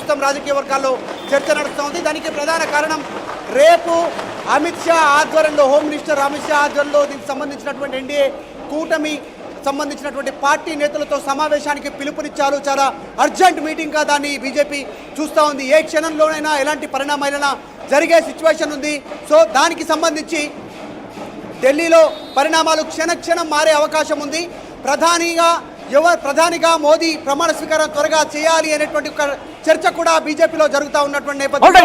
ప్రస్తుతం రాజకీయ వర్గాల్లో చర్చ నడుస్తోంది. దానికి ప్రధాన కారణం రేపు అమిత్ షా ఆధ్వర్యంలో, హోమ్ మినిస్టర్ అమిత్ షా ఆధ్వర్యంలో దీనికి సంబంధించినటువంటి ఎన్డీఏ కూటమి సంబంధించినటువంటి పార్టీ నేతలతో సమావేశానికి పిలుపునిచ్చారు. చాలా అర్జెంట్ మీటింగ్గా దాన్ని బీజేపీ చూస్తూ ఉంది. ఏ క్షణంలోనైనా ఎలాంటి పరిణామాలైనా జరిగే సిచ్యువేషన్ ఉంది. సో దానికి సంబంధించి ఢిల్లీలో పరిణామాలు క్షణక్షణం మారే అవకాశం ఉంది. ప్రధానిగా మోదీ ప్రమాణ స్వీకారం త్వరగా చేయాలి అనేటువంటి చర్చ కూడా బీజేపీలో జరుగుతూ ఉన్నటువంటి నేపథ్యంలో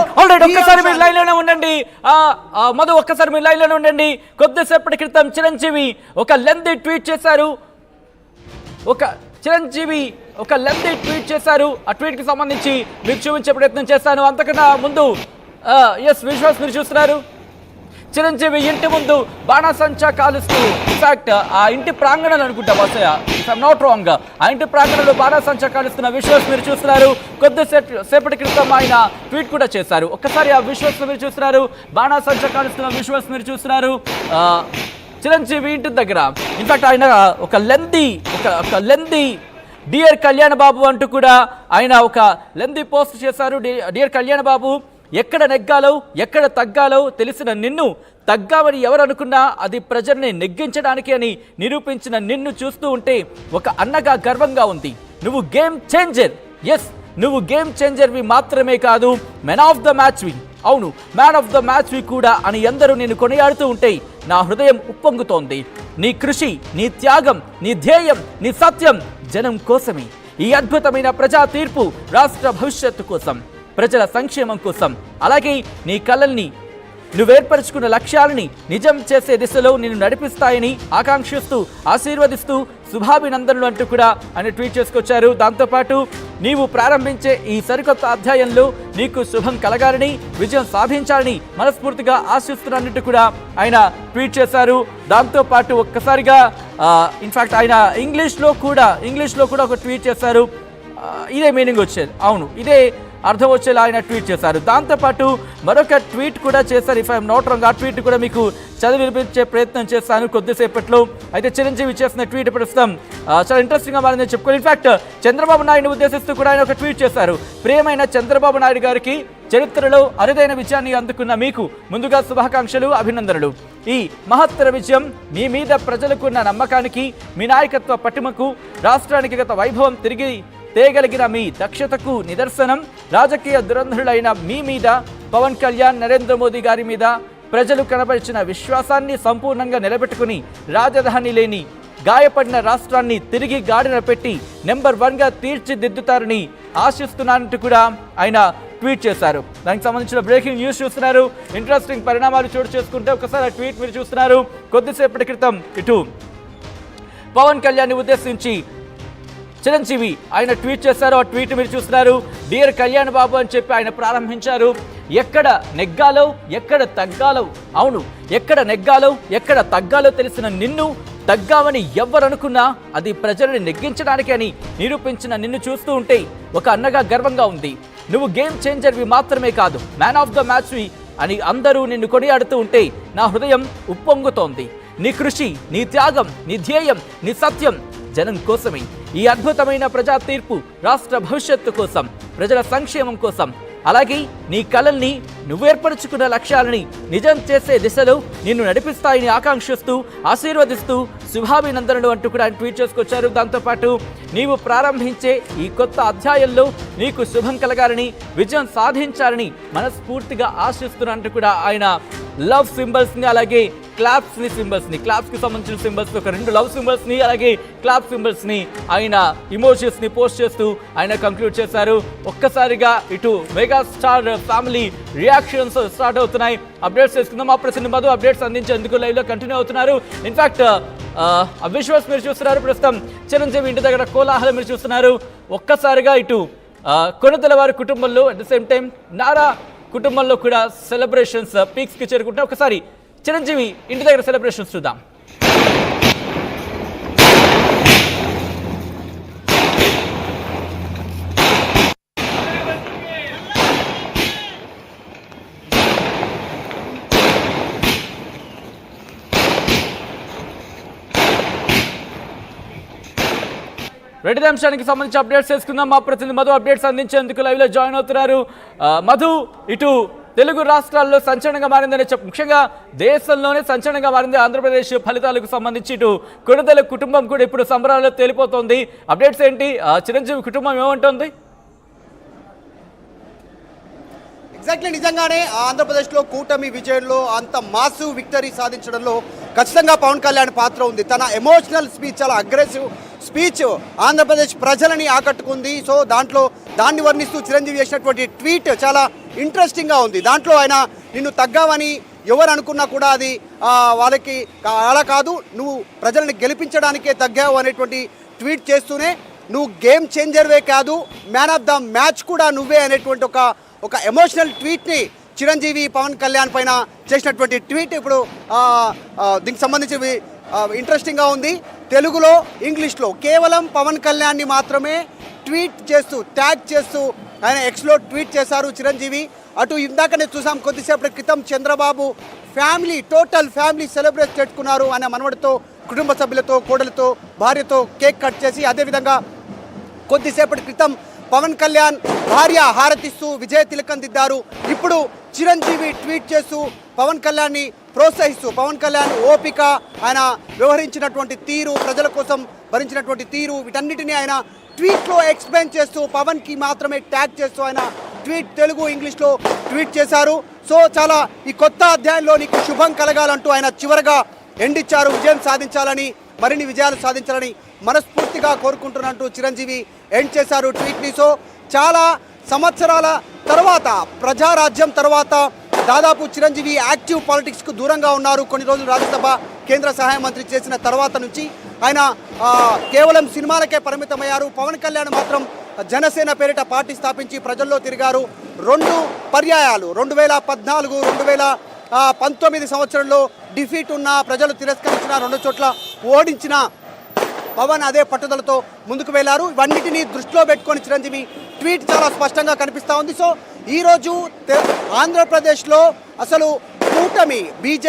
ఉండండి. మధు, ఒక్కసారి మీరు లైన్లోనే ఉండండి. కొద్దిసేపటి క్రితం చిరంజీవి ఒక లెంతీ ట్వీట్ చేశారు. ఆ ట్వీట్ కి సంబంధించి మీకు చూపించే ప్రయత్నం చేస్తాను. అంతకన్నా ముందు విశ్వాస్ మీరు చూస్తున్నారు, చిరంజీవి ఇంటి ముందు బాణాసంచా కాలుస్తూ, ఇన్ఫాక్ట్ ఆ ఇంటి ప్రాంగణాలు అనుకుంటా Basayya, if I'm not wrong, ఆ ఇంటి ప్రాంగణంలో బాణాసంచా కాలుస్తున్న విశ్వాస్ మీరు చూస్తున్నారు. కొద్దిసేపటి క్రితం ఆయన ట్వీట్ కూడా చేశారు. ఒక్కసారి ఆ విశ్వాస్ మీరు చూస్తున్నారు, బాణాసంచా కాలుస్తున్న విశ్వాస్ మీరు చూస్తున్నారు చిరంజీవి ఇంటి దగ్గర. ఇన్ఫాక్ట్ ఆయన ఒక లెందీ డియర్ కళ్యాణ్ బాబు అంటూ కూడా ఆయన ఒక లెందీ పోస్ట్ చేశారు. డియర్ కళ్యాణ్ బాబు, ఎక్కడ నెగ్గాలో ఎక్కడ తగ్గాలో తెలిసిన నిన్ను, తగ్గామని ఎవరు అనుకున్నా అది ప్రజల్ని నెగ్గించడానికి అని నిరూపించిన నిన్ను చూస్తూ ఉంటే ఒక అన్నగా గర్వంగా ఉంది. నువ్వు గేమ్ చేంజర్. నువ్వు గేమ్ చేంజర్వి మాత్రమే కాదు, మ్యాన్ ఆఫ్ ద మ్యాచ్వి. అవును, మ్యాన్ ఆఫ్ ద మ్యాచ్వి కూడా అని అందరూ నేను కొనియాడుతూ ఉంటే నా హృదయం ఉప్పొంగుతోంది. నీ కృషి, నీ త్యాగం, నీ ధ్యేయం, నీ సత్యం జనం కోసమే. ఈ అద్భుతమైన ప్రజా తీర్పు రాష్ట్ర భవిష్యత్తు కోసం, ప్రజల సంక్షేమం కోసం, అలాగే నీ కలల్ని, నువ్వేర్పరుచుకున్న లక్ష్యాలని నిజం చేసే దిశలో నిన్ను నడిపిస్తాయని ఆకాంక్షిస్తూ, ఆశీర్వదిస్తూ శుభాభినందనలు అంటూ కూడా ఆయన ట్వీట్ చేసుకొచ్చారు. దాంతోపాటు నీవు ప్రారంభించే ఈ సరికొత్త అధ్యాయంలో నీకు శుభం కలగాలని, విజయం సాధించాలని మనస్ఫూర్తిగా ఆశిస్తున్నట్టు కూడా ఆయన ట్వీట్ చేశారు. దాంతోపాటు ఒక్కసారిగా ఇన్ఫాక్ట్ ఆయన ఇంగ్లీష్లో కూడా ఒక ట్వీట్ చేశారు. ఇదే మీనింగ్ వచ్చేది, అవును, ఇదే అర్థం వచ్చేలా ఆయన ట్వీట్ చేశారు. దాంతోపాటు మరొక ట్వీట్ కూడా చేశారు. ఇఫ్ ఐఎమ్ నాట్ రాంగ్, ఆ ట్వీట్ కూడా మీకు చదివి వినిపించే ప్రయత్నం చేస్తాను కొద్దిసేపట్లో. అయితే చిరంజీవి చేసిన ట్వీట్ ప్రస్తుతం చాలా ఇంట్రెస్టింగ్గా మారిందని చెప్పుకోవాలి. ఇన్ఫాక్ట్ చంద్రబాబు నాయుడుని ఉద్దేశిస్తూ కూడా ఆయన ఒక ట్వీట్ చేశారు. ప్రియమైన చంద్రబాబు నాయుడు గారికి, చరిత్రలో అరుదైన విజయాన్ని అందుకున్న మీకు ముందుగా శుభాకాంక్షలు, అభినందనలు. ఈ మహత్తర విజయం మీ మీద ప్రజలకున్న నమ్మకానికి, మీ నాయకత్వ పటిమకు, రాష్ట్రానికి గత వైభవం తిరిగి తేగలిగిన మీ దక్షతకు నిదర్శనం. రాజకీయ దురంధరులైన మీ మీద, పవన్ కళ్యాణ్, నరేంద్ర మోదీ గారి మీద ప్రజలు కనబరిచిన విశ్వాసాన్ని సంపూర్ణంగా నిలబెట్టుకుని రాజధాని లేని గాయపడిన రాష్ట్రాన్ని తిరిగి గాడిన పెట్టి నెంబర్ 1గా తీర్చిదిద్దుతారని ఆశిస్తున్నానంటూ కూడా ఆయన ట్వీట్ చేశారు. దానికి సంబంధించిన బ్రేకింగ్ న్యూస్ చూస్తున్నారు. ఇంట్రెస్టింగ్ పరిణామాలు చోటు చేసుకుంటే ఒకసారి ఆ ట్వీట్ మీరు చూస్తున్నారు. కొద్దిసేపటి క్రితం ఇటు పవన్ కళ్యాణ్ని ఉద్దేశించి చిరంజీవి ఆయన ట్వీట్ చేశారు. ఆ ట్వీట్ మీరు చూస్తున్నారు. డియర్ కళ్యాణ్ బాబు అని చెప్పి ఆయన ప్రారంభించారు. ఎక్కడ నెగ్గాలో ఎక్కడ తగ్గాలో, అవును, ఎక్కడ నెగ్గాలో ఎక్కడ తగ్గాలో తెలిసిన నిన్ను, తగ్గామని ఎవ్వరనుకున్నా అది ప్రజల్ని నెగ్గించడానికి అని నిరూపించిన నిన్ను చూస్తూ ఉంటే ఒక అన్నగా గర్వంగా ఉంది. నువ్వు గేమ్ చేంజర్వి మాత్రమే కాదు, మ్యాన్ ఆఫ్ ద మ్యాచ్వి అని అందరూ నిన్ను కొనియాడుతూ ఉంటే నా హృదయం ఉప్పొంగుతోంది. నీ కృషి, నీ త్యాగం, నీ ధ్యేయం, నీ సత్యం జనం కోసమే. ఈ అద్భుతమైన ప్రజా తీర్పు రాష్ట్ర భవిష్యత్తు కోసం, ప్రజల సంక్షేమం కోసం, అలాగే నీ కలల్ని, నువ్వేర్పరుచుకున్న లక్ష్యాలని నిజం చేసే దిశలో నిన్ను నడిపిస్తాయని ఆకాంక్షిస్తూ, ఆశీర్వదిస్తూ శుభాభినందనలు అంటూ కూడా ఆయన ట్వీట్ చేసుకొచ్చారు. దాంతోపాటు నీవు ప్రారంభించే ఈ కొత్త అధ్యాయంలో నీకు శుభం కలగాలని, విజయం సాధించాలని మనస్ఫూర్తిగా ఆశిస్తున్నట్టు కూడా ఆయన లవ్ సింబల్స్ని, అలాగే క్లాప్స్కి సంబంధించిన సింబల్స్, ఒక 2 లవ్ సింబల్స్ని అలాగే క్లాప్ సింబల్స్ని ఆయన ఇమోషన్స్ని పోస్ట్ చేస్తూ ఆయన కంక్లూడ్ చేశారు. ఒక్కసారిగా ఇటు మెగాస్టార్ ఫ్యామిలీ రియాక్షన్స్ స్టార్ట్ అవుతున్నాయి. అప్డేట్స్ చేసుకుందాం. ఆ ప్రశ్న మధు అప్డేట్స్ అందించేందుకు లైవ్లో కంటిన్యూ అవుతున్నారు. ఇన్ఫాక్ట్ విశ్వాస్ మీరు చూస్తున్నారు. ప్రస్తుతం చిరంజీవి ఇంటి దగ్గర కోలాహలం మీరు చూస్తున్నారు. ఒక్కసారిగా ఇటు కొనుదల వారి కుటుంబంలో, at the same time Nara కుటుంబంలో కూడా సెలబ్రేషన్స్ పీక్స్కి చేరుకుంటున్నాయి. ఒకసారి చిరంజీవి ఇంటి దగ్గర సెలబ్రేషన్స్ చూద్దాం. రెడ్డి అంశానికి సంబంధించి అప్డేట్స్ చేసుకుందాం. మా ప్రతినిధి మధు అప్డేట్స్ అందించేందుకు లైవ్లో జాయిన్ అవుతున్నారు. మధు, ఇటు తెలుగు రాష్ట్రాల్లో సంచలనంగా మారిందని ముఖ్యంగా దేశంలోనే సంచలనంగా మారింది ఆంధ్రప్రదేశ్ ఫలితాలకు సంబంధించి. ఇటు కొణిదెల కుటుంబం కూడా ఇప్పుడు సంబరాల్లో తేలిపోతోంది. అప్డేట్స్ ఏంటి? చిరంజీవి కుటుంబం ఏమంటోంది? ఎగ్జాక్ట్లీ, నిజంగానే ఆంధ్రప్రదేశ్లో కూటమి విజయంలో అంత మాసివ్ విక్టరీ సాధించడంలో ఖచ్చితంగా పవన్ కళ్యాణ్ పాత్ర ఉంది. తన ఎమోషనల్ స్పీచ్, చాలా అగ్రెసివ్ స్పీచ్ ఆంధ్రప్రదేశ్ ప్రజలని ఆకట్టుకుంది. సో దాన్ని వర్ణిస్తూ చిరంజీవి చేసినటువంటి ట్వీట్ చాలా ఇంట్రెస్టింగ్గా ఉంది. దాంట్లో ఆయన నిన్ను తగ్గావని ఎవరు అనుకున్నా కూడా అది వాళ్ళకి అలా కాదు, నువ్వు ప్రజల్ని గెలిపించడానికే తగ్గావు అనేటువంటి ట్వీట్ చేస్తూనే నువ్వు గేమ్ చేంజర్వే కాదు, మ్యాన్ ఆఫ్ ద మ్యాచ్ కూడా నువ్వే అనేటువంటి ఒక ఎమోషనల్ ట్వీట్ని చిరంజీవి పవన్ కళ్యాణ్ పైన చేసినటువంటి ట్వీట్ ఇప్పుడు దీనికి సంబంధించి ఇంట్రెస్టింగ్గా ఉంది. తెలుగులో, ఇంగ్లీష్లో కేవలం పవన్ కళ్యాణ్ని మాత్రమే ట్వీట్ చేస్తూ, ట్యాగ్ చేస్తూ ఆయన ఎక్స్లో ట్వీట్ చేశారు చిరంజీవి. అటు ఇందాకనే చూసాం కొద్దిసేపటి క్రితం చంద్రబాబు టోటల్ ఫ్యామిలీ సెలబ్రేట్ చేసుకున్నారు. ఆయన మనవడితో, కుటుంబ సభ్యులతో, కోడలతో, భార్యతో కేక్ కట్ చేసి, అదేవిధంగా కొద్దిసేపటి క్రితం పవన్ కళ్యాణ్ భార్య హారతిస్తూ విజయ తిలకం దిద్దారు. ఇప్పుడు చిరంజీవి ట్వీట్ చేస్తూ పవన్ కళ్యాణ్ని ప్రోత్సహిస్తూ, పవన్ కళ్యాణ్ ఓపిక, ఆయన వ్యవహరించినటువంటి తీరు, ప్రజల కోసం భరించినటువంటి తీరు, వీటన్నిటిని ఆయన ట్వీట్లో ఎక్స్ప్లెయిన్ చేస్తూ పవన్కి మాత్రమే ట్యాగ్ చేస్తూ ఆయన ట్వీట్ తెలుగు, ఇంగ్లీష్లో ట్వీట్ చేశారు. సో చాలా ఈ కొత్త అధ్యాయంలో నీకు శుభం కలగాలంటూ ఆయన చివరగా ఎండిచ్చారు. విజయం సాధించాలని, మరిన్ని విజయాలు సాధించాలని మనస్ఫూర్తిగా కోరుకుంటున్నట్టు చిరంజీవి ఎండ్ చేశారు ట్వీట్ని. సో చాలా సంవత్సరాల తర్వాత, ప్రజారాజ్యం తర్వాత దాదాపు చిరంజీవి యాక్టివ్ పాలిటిక్స్కు దూరంగా ఉన్నారు. కొన్ని రోజులు రాజ్యసభ కేంద్ర సహాయ మంత్రి చేసిన తర్వాత నుంచి ఆయన కేవలం సినిమాలకే పరిమితమయ్యారు. పవన్ కళ్యాణ్ మాత్రం జనసేన పేరిట పార్టీ స్థాపించి ప్రజల్లో తిరిగారు. 2 పర్యాయాలు 2014, 2019 సంవత్సరంలో డిఫీట్ ఉన్న, ప్రజలు తిరస్కరించిన, 2 చోట్ల ఓడించిన పవన్ అదే పట్టుదలతో ముందుకు వెళ్లారు. ఇవన్నిటినీ దృష్టిలో పెట్టుకొని చిరంజీవి ట్వీట్ చాలా స్పష్టంగా కనిపిస్తూ ఉంది. సో ఈరోజు ఆంధ్రప్రదేశ్లో అసలు కూటమి బీజేపీ